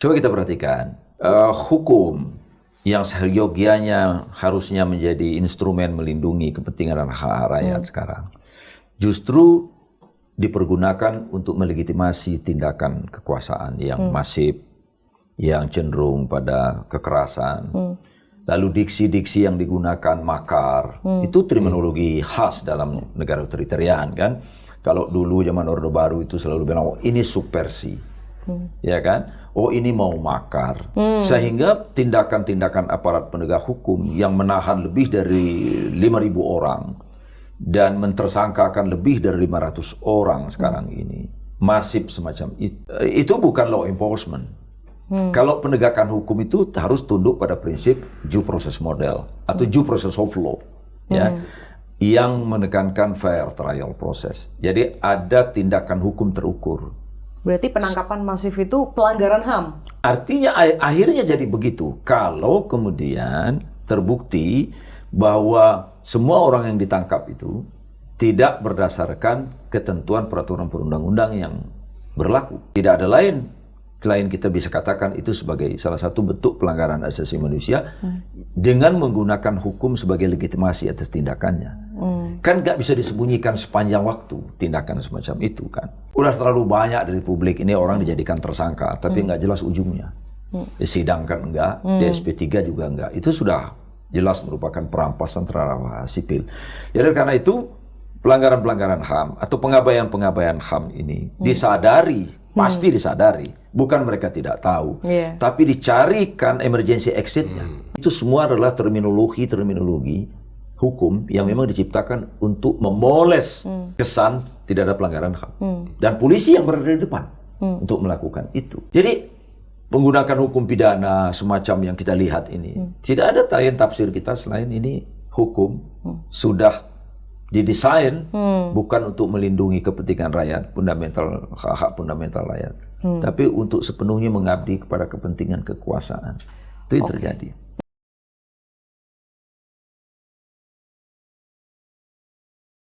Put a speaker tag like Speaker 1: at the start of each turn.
Speaker 1: Coba kita perhatikan, hukum yang seyogianya harusnya menjadi instrumen melindungi kepentingan dan hak rakyat sekarang, justru dipergunakan untuk melegitimasi tindakan kekuasaan yang masif, yang cenderung pada kekerasan. Lalu diksi-diksi yang digunakan makar, itu terminologi khas dalam negara otoritarian kan. Kalau dulu zaman Orde Baru itu selalu bilang, oh ini subversi, ya kan? Oh ini mau makar. Sehingga tindakan-tindakan aparat penegak hukum yang menahan lebih dari 5.000 orang dan mentersangkakan lebih dari 500 orang sekarang ini, masif semacam itu. Itu bukan law enforcement. Kalau penegakan hukum itu harus tunduk pada prinsip due process model atau due process of law, ya, yang menekankan fair trial process. Jadi ada tindakan hukum terukur.
Speaker 2: Berarti penangkapan masif itu pelanggaran HAM?
Speaker 1: Artinya akhirnya jadi begitu. Kalau kemudian terbukti bahwa semua orang yang ditangkap itu tidak berdasarkan ketentuan peraturan perundang-undang yang berlaku. Tidak ada lain selain kita bisa katakan itu sebagai salah satu bentuk pelanggaran asasi manusia dengan menggunakan hukum sebagai legitimasi atas tindakannya. Kan nggak bisa disembunyikan sepanjang waktu tindakan semacam itu kan. Udah terlalu banyak dari publik ini orang dijadikan tersangka tapi nggak jelas ujungnya. Disidangkan enggak, di SP3 juga enggak. Itu sudah jelas merupakan perampasan terhadap sipil. Jadi karena itu pelanggaran-pelanggaran HAM atau pengabaian-pengabaian HAM ini disadari, pasti disadari. Bukan mereka tidak tahu, tapi dicarikan emergency exit-nya. Itu semua adalah terminologi hukum yang memang diciptakan untuk memoles kesan tidak ada pelanggaran HAM. Dan polisi yang berada di depan untuk melakukan itu. Jadi menggunakan hukum pidana semacam yang kita lihat ini, tidak ada lain tafsir kita selain ini hukum sudah didesain bukan untuk melindungi kepentingan rakyat, hak fundamental rakyat, tapi untuk sepenuhnya mengabdi kepada kepentingan kekuasaan. Itu yang terjadi.